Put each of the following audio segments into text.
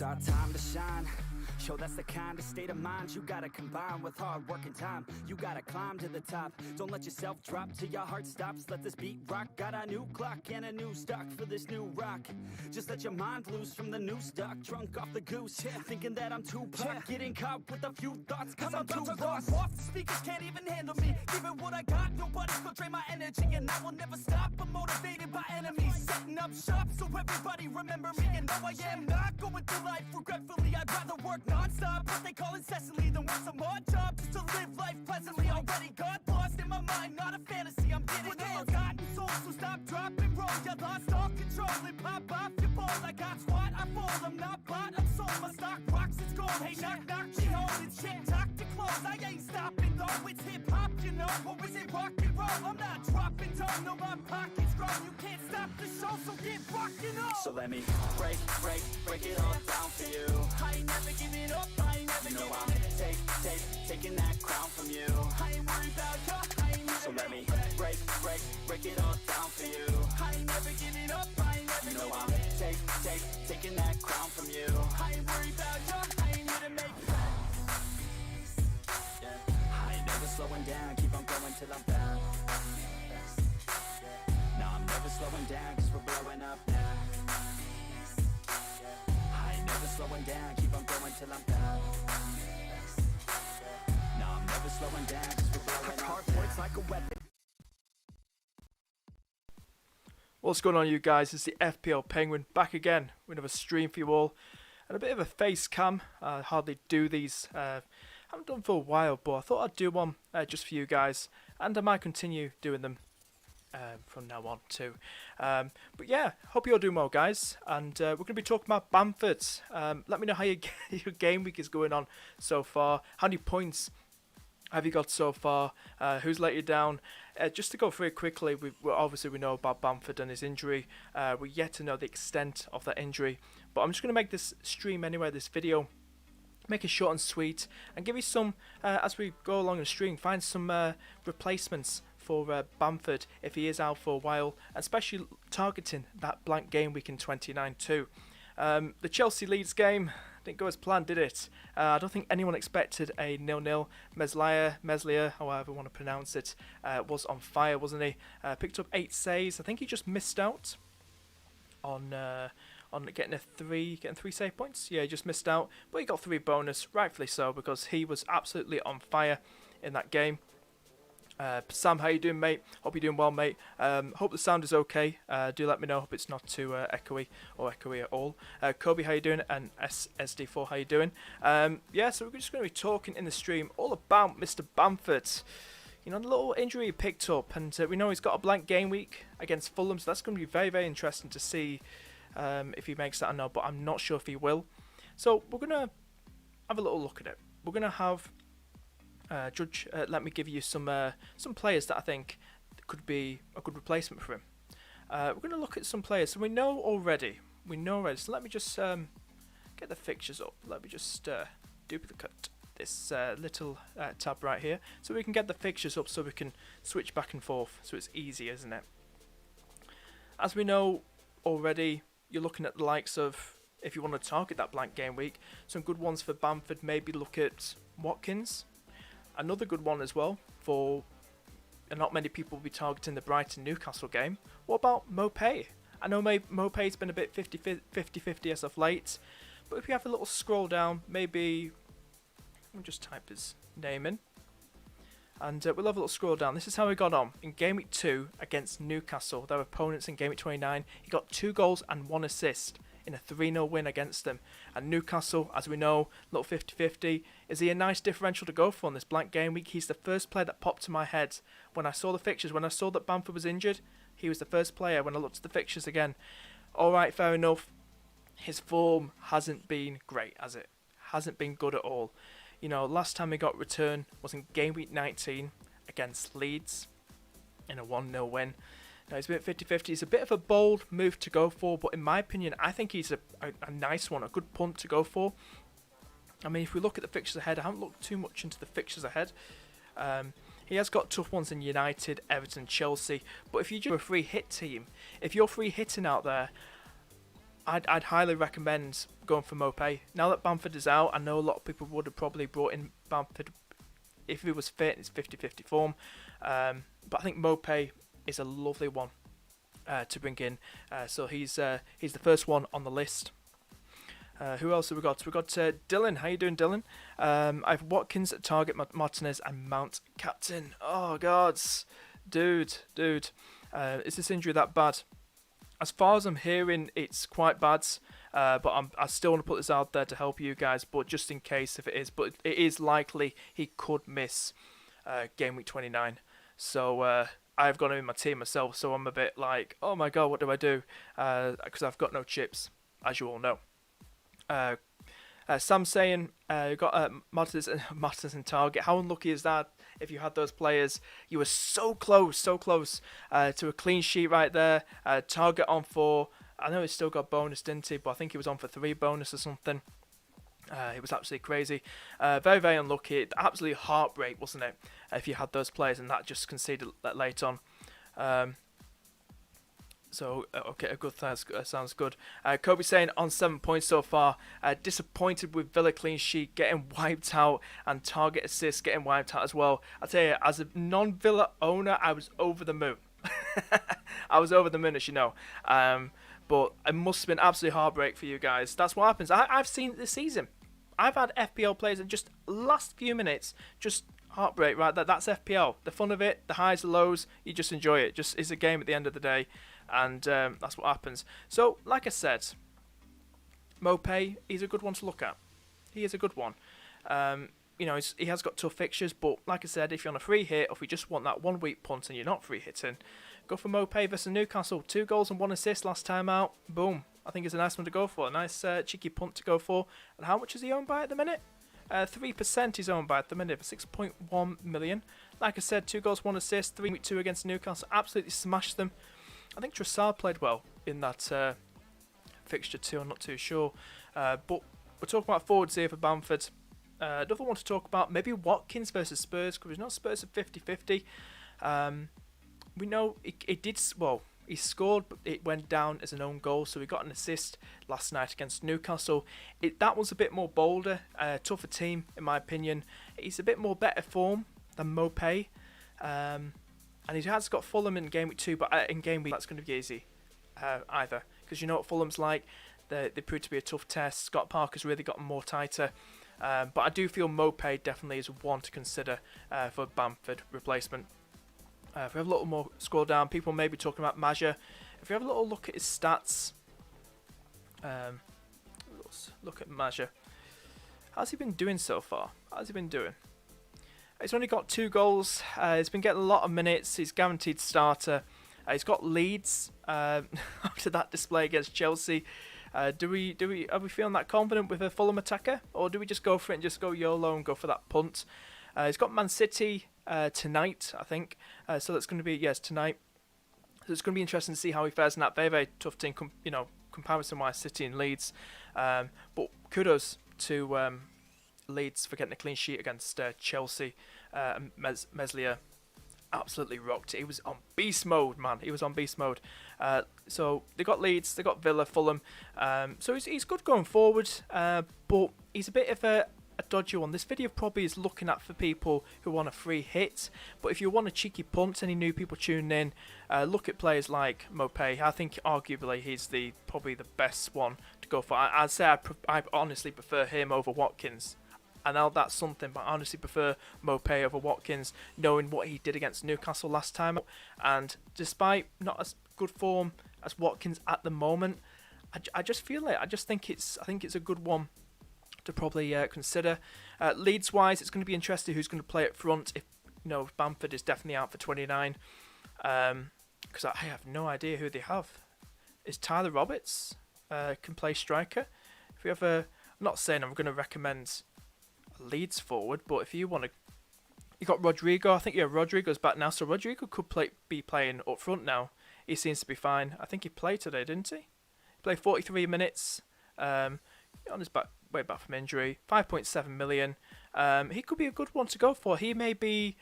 Our time to shine. Yo, that's the kind of state of mind you gotta combine with hard work and time. You gotta climb to the top. Don't let yourself drop till your heart stops. Let this beat rock. Got a new clock and a new stock for this new rock. Just let your mind loose from the new stock. Drunk off the goose, thinking that I'm too pop. Getting caught with a few thoughts, cause I'm too lost. Off the speakers can't even handle me. Giving what I got, nobody's gonna drain my energy. And I will never stop, I'm motivated by enemies. Setting up shop so everybody remember me. And no, I am not going through life regretfully. I'd rather work non-stop, what they call incessantly, than work some odd job just to live life pleasantly. Already got lost in my mind, not a fantasy. I'm getting with all forgotten souls, so stop, drop, and roll. You lost all control and pop off your ball. I got squat, I fall, I'm not bought, I'm sold. My stock rocks, it's gold. Hey, knock, knock, she home. It's shit, talk to close. I ain't stopping though, it's hip-hop, you know. Or is it rock and roll? I'm not dropping down, no, my pocket's grown. You can't stop the show, so get rockin' up. So let me break it all down for you. I ain't never giving up, I ain't never giving up. Taking that crown from you. I ain't worried about you, I ain't never. So let me break it all down for you. I ain't never giving up, I ain't never giving up. I'm taking that crown from you. I ain't worried about you, I ain't here to make friends. Yeah. I ain't never slowing down, keep on going till I'm down. No, I'm never slowing down, cause we're blowing up now. I ain't never slowing down, keep on going till I'm down. No, I'm never slowing down, cause we're blowing up. Hard points like a weapon. What's going on, you guys? It's the FPL Penguin back again with another stream for you all, and a bit of a face cam. I hardly do these. Haven't done for a while, but I thought I'd do one just for you guys, and I might continue doing them from now on too. But yeah, hope you're doing well, guys. And we're going to be talking about Bamford. Let me know how your game week is going on so far. How many points have you got so far? Who's let you down? Just to go through it quickly, we know about Bamford and his injury. We're yet to know the extent of that injury, but I'm just going to make this stream anyway, this video, make it short and sweet, and give you some, as we go along the stream, find some replacements for Bamford if he is out for a while, especially targeting that blank game week in 29 too. The Chelsea Leeds game didn't go as planned, did it? I don't think anyone expected a 0-0. Meslier, however you want to pronounce it, was on fire, wasn't he? Picked up 8 saves. I think he just missed out on getting 3 save points. Yeah, he just missed out, but he got 3 bonus, rightfully so, because he was absolutely on fire in that game. Sam, how you doing, mate? Hope you're doing well, mate. Hope the sound is okay. Do let me know. Hope it's not too echoey at all. Kobe, how you doing? And SD4, how you doing? Yeah, so we're just going to be talking in the stream all about Mr. Bamford. You know, the little injury he picked up, and we know he's got a blank game week against Fulham, so that's going to be very, very interesting to see if he makes that or not, but I'm not sure if he will. So we're going to have a little look at it. We're going to have let me give you some players that I think could be a good replacement for him. We're going to look at some players. So we know already. So let me just get the fixtures up. Let me just duplicate this little tab right here, so we can get the fixtures up, so we can switch back and forth. So it's easy, isn't it? As we know already, you're looking at the likes of, if you want to target that blank game week, some good ones for Bamford. Maybe look at Watkins. Another good one as well for, and not many people will be targeting the Brighton-Newcastle game. What about Mopay? I know Mopay's been a bit 50-50 as of late, but if you have a little scroll down, maybe, we'll just type his name in, and we'll have a little scroll down. This is how he got on in Game Week 2 against Newcastle, their opponents in Game Week 29. He got 2 goals and 1 assist in a 3-0 win against them. And Newcastle, as we know, little 50-50. Is he a nice differential to go for on this blank game week? He's the first player that popped to my head when I saw the fixtures. When I saw that Bamford was injured, he was the first player when I looked at the fixtures again. Alright, fair enough. His form hasn't been great, has it? Hasn't been good at all. You know, last time he got return was in Game Week 19 against Leeds in a 1-0 win. Now, he's been at 50-50. It's a bit of a bold move to go for, but in my opinion, I think he's a nice one, a good punt to go for. I mean, if we look at the fixtures ahead, I haven't looked too much into the fixtures ahead. He has got tough ones in United, Everton, Chelsea, but if you just a free hit team, if you're free hitting out there, I'd highly recommend going for Mopay. Now that Bamford is out, I know a lot of people would have probably brought in Bamford if he was fit. It's 50-50 form, but I think Mopay is a lovely one to bring in. So he's the first one on the list. Who else have we got? We've got Dylan. How you doing, Dylan? I have Watkins, Target, Martinez, and Mount captain. Oh, gods. Dude. Is this injury that bad? As far as I'm hearing, it's quite bad. But I still want to put this out there to help you guys, but just in case if it is. But it is likely he could miss game week 29. So I've got him in my team myself, so I'm a bit like, oh my god, what do I do? Because I've got no chips, as you all know. Sam saying you got Martinez and Target. How unlucky is that? If you had those players, you were so close to a clean sheet right there. Target on 4. I know he still got bonus, didn't he? But I think he was on for 3 bonus or something. It was absolutely crazy. Very, very unlucky. Absolutely heartbreak, wasn't it? If you had those players and that just conceded late on. So, okay, a good sounds good. Kobe saying on 7 points so far. Disappointed with Villa clean sheet getting wiped out and Target assist getting wiped out as well. I tell you, as a non-Villa owner, I was over the moon. I was over the moon, as you know. But it must have been absolutely heartbreak for you guys. That's what happens. I've seen it this season. I've had FPL players in just last few minutes, just heartbreak, right? That's FPL. The fun of it, the highs, the lows, you just enjoy it. Just it's a game at the end of the day. And that's what happens. So, like I said, Mopay, he's a good one to look at. He is a good one. He has got tough fixtures, but like I said, if you're on a free hit, or if you just want that 1 week punt and you're not free hitting, go for Mopay versus Newcastle. 2 goals and 1 assist last time out. Boom. I think it's a nice one to go for. A nice cheeky punt to go for. And how much is he owned by at the minute? 3% he's owned by at the minute for 6.1 million. Like I said, 2 goals, 1 assist, 3-2 against Newcastle. Absolutely smashed them. I think Trossard played well in that fixture too. I'm not too sure. But we're talking about forwards here for Bamford. Another one to talk about, maybe Watkins versus Spurs, because we know Spurs are 50-50. We know it did, well, he scored, but it went down as an own goal, so he got an assist last night against Newcastle. That was a bit more bolder, tougher team, in my opinion. He's a bit more better form than Mopay. And he has got Fulham in game week 2, but in game week that's going to be easy either. Because you know what Fulham's like, they proved to be a tough test. Scott Parker's really gotten more tighter. But I do feel Mopay definitely is one to consider for Bamford replacement. If we have a little more scroll down, people may be talking about Maja. If we have a little look at his stats, let's look at Maja. How's he been doing so far? How's he been doing? He's only got 2 goals. He's been getting a lot of minutes. He's guaranteed starter. He's got Leeds after that display against Chelsea. Are we feeling that confident with a Fulham attacker, or do we just go for it and just go YOLO and go for that punt? He's got Man City tonight, I think. So that's going to be tonight. So it's going to be interesting to see how he fares in that very, very tough team. Comparison-wise, City and Leeds. But kudos to Leeds for getting a clean sheet against Chelsea. Meslier absolutely rocked it. He was on beast mode, man. He was on beast mode. So they got Leeds, they got Villa, Fulham. So he's good going forward, but he's a bit of a dodgy one. This video probably is looking at for people who want a free hit, but if you want a cheeky punt, any new people tuning in, look at players like Mopay. I think arguably he's probably the best one to go for. I'd say I honestly prefer him over Watkins. I know that's something, but I honestly prefer Mopay over Watkins, knowing what he did against Newcastle last time. And despite not as good form as Watkins at the moment, I just feel it. I think it's a good one to probably consider. Leeds-wise, it's going to be interesting who's going to play up front. If Bamford is definitely out for 29, because I have no idea who they have. Is Tyler Roberts can play striker? If we have I'm not saying I'm going to recommend Leeds forward, but if you want to, you got Rodrigo. I think Rodrigo's back now, so Rodrigo could be playing up front now. He seems to be fine. I think he played today, didn't he? He played 43 minutes. On his way back from injury. 5.7 million. He could be a good one to go for. He may be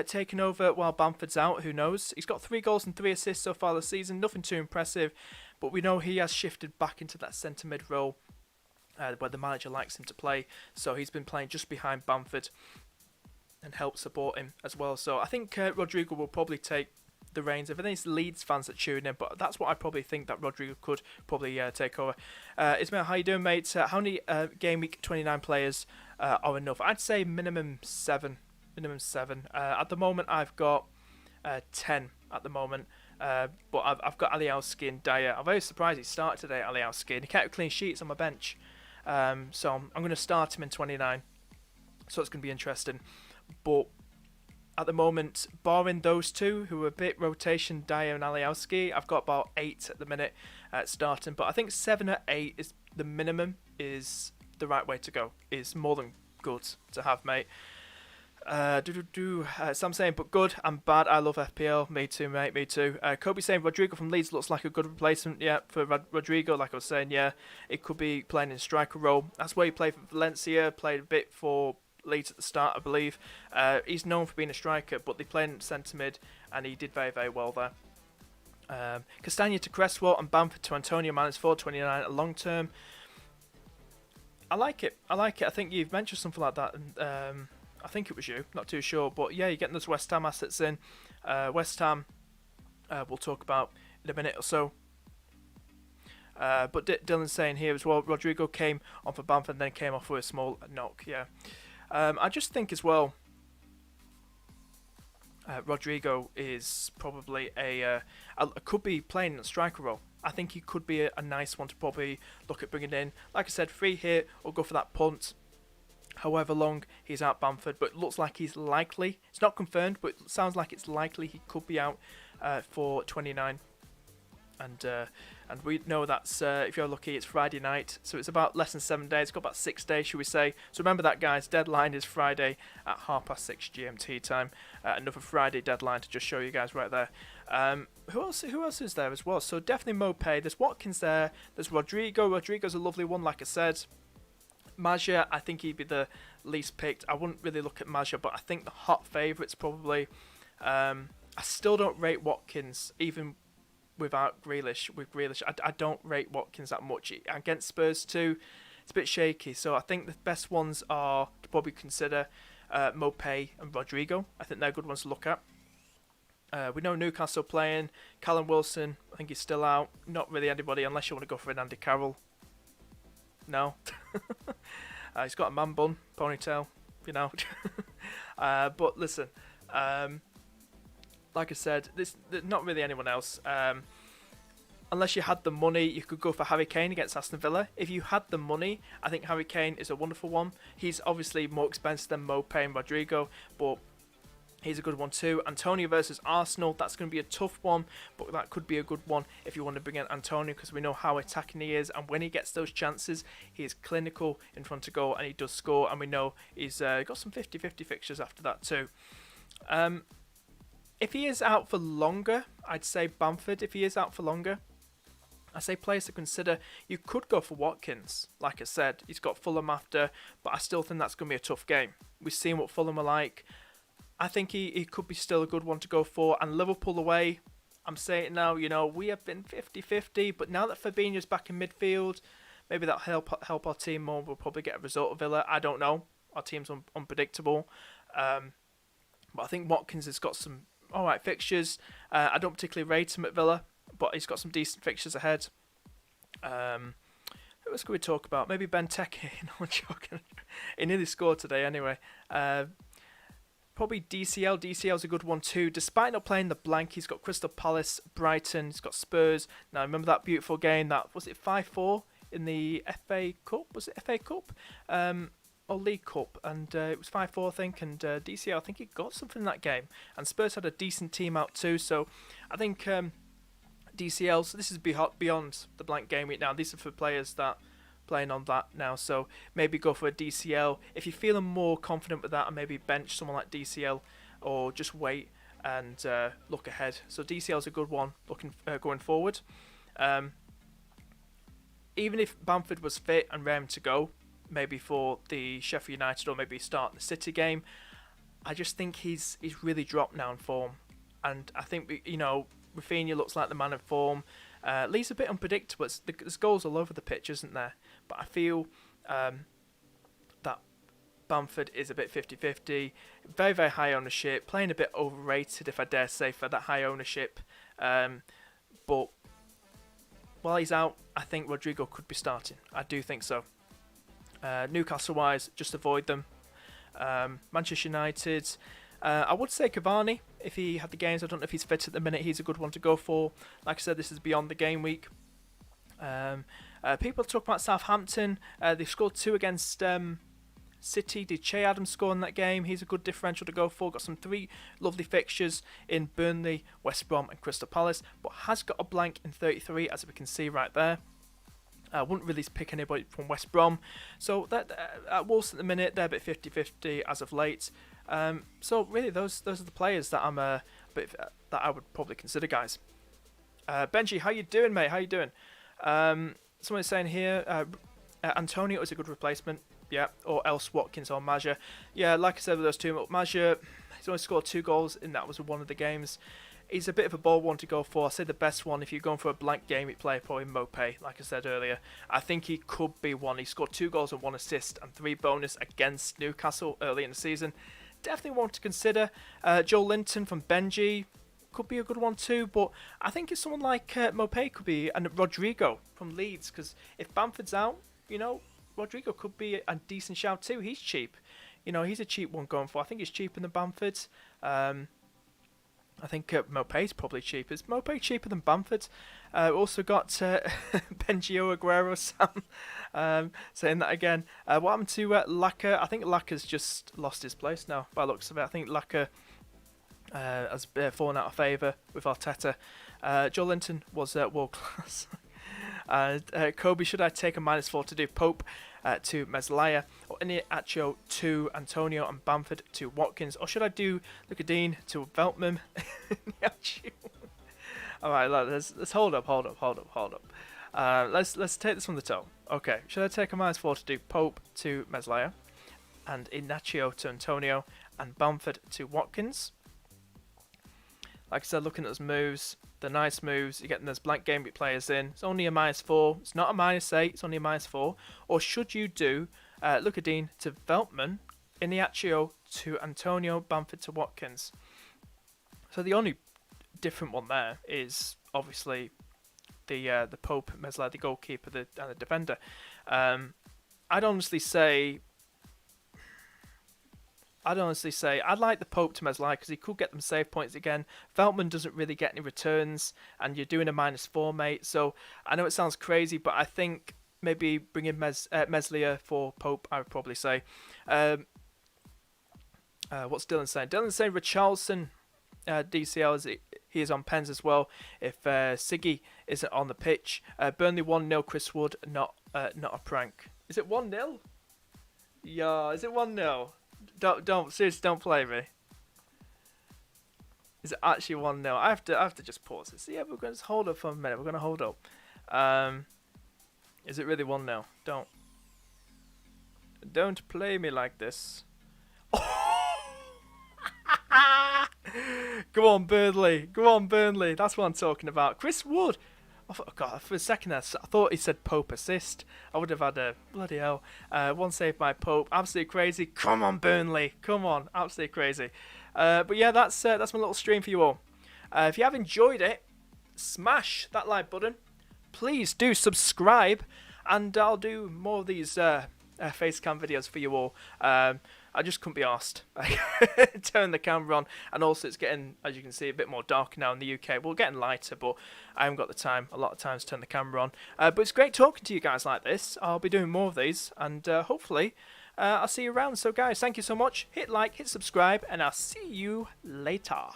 taking over while Bamford's out. Who knows? He's got 3 goals and 3 assists so far this season. Nothing too impressive, but we know he has shifted back into that centre mid role where the manager likes him to play. So he's been playing just behind Bamford and help support him as well. So I think Rodrigo will probably take the reins. I think it's Leeds fans that tune in, but that's what I probably think that Rodrigo could probably take over. Ismail, how you doing, mate? How many game week 29 players are enough? I'd say minimum 7. At the moment, I've got 10 at the moment. But I've got Alioski and Dyer. I'm very surprised he started today, Alioski, and he kept clean sheets on my bench. So I'm going to start him in 29. So it's going to be interesting. But at the moment, barring those two, who are a bit rotation, Dyer and Alioski, I've got about 8 at the minute starting. But I think 7 or 8 is the minimum, is the right way to go. Is more than good to have, mate. Sam saying, but good and bad. I love FPL. Me too, mate. Me too. Kobe saying Rodrigo from Leeds looks like a good replacement. Yeah, for Rodrigo, like I was saying, yeah, it could be playing in striker role. That's where he played for Valencia. Played a bit for Leeds at the start, I believe. He's known for being a striker, but they played in centre mid, and he did very, very well there. Castagna to Cresswell and Bamford to Antonio -429 at long term. I like it. I think you've mentioned something like that, and I think it was you, not too sure, but yeah, you're getting those West Ham assets in. West Ham, we'll talk about in a minute or so. But Dylan's saying here as well, Rodrigo came on for Bamford and then came off with a small knock. Yeah, I just think as well, Rodrigo is probably could be playing in a striker role. I think he could be a nice one to probably look at bringing in. Like I said, free hit or go for that punt. However long he's out Bamford, but it looks like he's likely. It's not confirmed, but it sounds like it's likely he could be out for 29. And we know that's, if you're lucky, it's Friday night. So it's about less than 7 days. It's got about 6 days, should we say. So remember that, guys. Deadline is Friday at 6:30 GMT time. Another Friday deadline to just show you guys right there. Who else is there as well? So definitely Mopay. There's Watkins there. There's Rodrigo. Rodrigo's a lovely one, like I said. Maja, I think he'd be the least picked. I wouldn't really look at Maja, but I think the hot favourites probably. I still don't rate Watkins, even without Grealish. With Grealish, I don't rate Watkins that much. Against Spurs too, it's a bit shaky. So I think the best ones are to probably consider Mopay and Rodrigo. I think they're good ones to look at. We know Newcastle playing. Callum Wilson, I think he's still out. Not really anybody, unless you want to go for an Andy Carroll. No. He's got a man bun, ponytail, you know. But listen, like I said, there's not really anyone else. Unless you had the money, you could go for Harry Kane against Aston Villa. If you had the money, I think Harry Kane is a wonderful one. He's obviously more expensive than Mopay and Rodrigo, but he's a good one too. Antonio versus Arsenal, that's going to be a tough one, but that could be a good one if you want to bring in Antonio, because we know how attacking he is, and when he gets those chances, he is clinical in front of goal, and he does score, and we know he's got some 50-50 fixtures after that too. If he is out for longer, I'd say Bamford. If he is out for longer, I say players to consider. You could go for Watkins. Like I said, he's got Fulham after, but I still think that's going to be a tough game. We've seen what Fulham are like. I think he could be still a good one to go for. And Liverpool away, I'm saying it now, you know, we have been 50-50, but now that Fabinho's back in midfield, maybe that'll help our team more. We'll probably get a result of Villa. I don't know. Our team's unpredictable. But I think Watkins has got some alright fixtures. I don't particularly rate him at Villa, but he's got some decent fixtures ahead. Who else could we talk about? Maybe Benteke. No, I'm joking. He nearly scored today anyway. Probably DCL. DCL's a good one too. Despite not playing the blank, he's got Crystal Palace, Brighton, he's got Spurs. Now, remember that beautiful game, that was it 5-4 in the FA Cup? Was it FA Cup? Or League Cup? And it was 5-4, I think. And DCL, I think he got something in that game. And Spurs had a decent team out too. So I think DCL, so this is beyond the blank game week now. These are for players that playing on that now, so maybe go for a DCL if you're feeling more confident with that, and maybe bench someone like DCL, or just wait and look ahead. So DCL is a good one looking going forward. Even if Bamford was fit and raring to go, maybe for the Sheffield United or maybe start the City game, I just think he's really dropped now in form, and I think Rafinha looks like the man of form. Leeds a bit unpredictable. There's goals all over the pitch, isn't there? But I feel that Bamford is a bit 50-50. Very, very high ownership. Playing a bit overrated, if I dare say, for that high ownership. But while he's out, I think Rodrigo could be starting. I do think so. Newcastle-wise, just avoid them. Manchester United, I would say Cavani if he had the games. I don't know if he's fit at the minute. He's a good one to go for. Like I said, this is beyond the game week. People talk about Southampton. They've scored 2 against City. Did Che Adams score in that game? He's a good differential to go for. Got some 3 lovely fixtures in Burnley, West Brom and Crystal Palace, but has got a blank in 33, as we can see right there. I wouldn't really pick anybody from West Brom. So that at Wolves at the minute, they're a bit 50-50 as of late. So really, those are the players that I'm that I would probably consider, guys. Benji, how you doing, mate? How you doing? Someone's saying here, Antonio is a good replacement. Yeah, or else Watkins or Maja. Yeah, like I said with those two, Maja, he's only scored 2 goals, and that was one of the games. He's a bit of a bold one to go for. I say the best one, if you're going for a blank game, you play probably Mopé, like I said earlier. I think he could be one. He scored 2 goals and 1 assist and 3 bonus against Newcastle early in the season. Definitely one to consider. Joe Linton from Benji could be a good one too, but I think it's someone like Mopé could be, and Rodrigo from Leeds, because if Bamford's out, Rodrigo could be a decent shout too. He's cheap. He's a cheap one going for. I think he's cheaper than Bamford. I think Mopé's probably cheaper. Is Mopé cheaper than Bamford? Also got Benjio Aguero Sam saying that again. What happened to Laka? I think Laka's just lost his place now by the looks of it. I think Laka has fallen out of favour with Arteta. Joe Linton was world class. Kobe, should I take a -4 to do Pope to Meslaya, or Iniacho to Antonio and Bamford to Watkins, or should I do Lucadine to Veltman? Alright, let's hold up. Let's take this from the top. Okay, should I take a -4 to do Pope to Meslaya, and Iniacho to Antonio, and Bamford to Watkins? Like I said, looking at those moves, the nice moves, you're getting those blank game week players in. It's only a -4. It's not a -8. It's only a -4. Or should you do Lucadine to Veltman, Iniacho to Antonio, Bamford to Watkins? So the only different one there is obviously the Pope, Mesla, the goalkeeper, and the defender. I'd honestly say I'd like the Pope to Meslai because he could get them save points again. Veltman doesn't really get any returns, and you're doing a -4, mate. So I know it sounds crazy, but I think maybe bringing Meslier for Pope, I would probably say. What's Dylan saying? Dylan's saying Richarlison DCL, he is on pens as well. If Siggy isn't on the pitch. Burnley 1-0, Chris Wood, not a prank. Is it 1-0? Yeah, is it 1-0? Seriously, don't play me. Is it actually 1-0? I have to just pause this. Yeah, we're going to hold up for a minute. We're going to hold up. Is it really 1-0? Don't play me like this. Go on, Burnley. That's what I'm talking about. Chris Wood. Oh, God, for a second there, I thought he said Pope assist. I would have had a bloody hell. 1 save by Pope. Absolutely crazy. Come on, Burnley. Come on. Absolutely crazy. But yeah, that's my little stream for you all. If you have enjoyed it, smash that like button. Please do subscribe, and I'll do more of these facecam videos for you all. I just couldn't be arsed. Turn the camera on, and also it's getting, as you can see, a bit more dark now in the UK. We're getting lighter, but I haven't got the time a lot of times to turn the camera on. But it's great talking to you guys like this. I'll be doing more of these, and hopefully I'll see you around. So guys, thank you so much. Hit like, hit subscribe, and I'll see you later.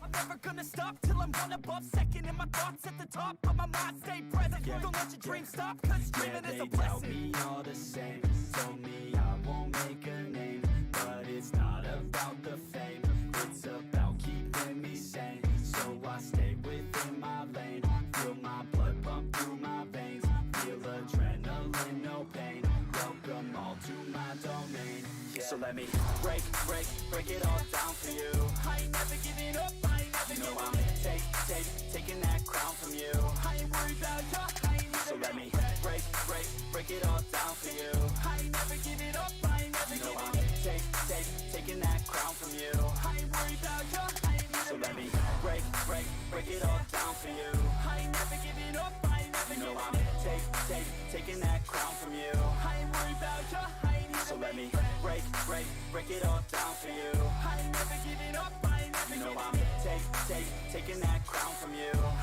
I'm never gonna stop till I'm one above, second in my thoughts at the top of my mind, stay present. Don't let your dreams stop, cause dreaming is a blessing. Tell me all the same, told me I won't make a name, but it's not about the fame, it's about keeping me sane. So I stay within my lane, feel my blood pump through my veins, feel adrenaline, no pain, welcome all to my domain, yeah. So let me break it all down for you. I ain't never giving up, I ain't never giving up. I'm taking that crown from you. I ain't worried about ya, I ain't never. So let me break it all down for you. I ain't never giving up, I ain't never giving up. I'm taking that crown from you. I ain't worried about ya, I ain't never. So let me break it all down for you. I ain't never giving up, I ain't never giving up. I'm taking that crown from you. I ain't worried about ya, I ain't never. So let me break it all down for you. I ain't never giving up, I ain't never giving up. I'm taking that crown from you.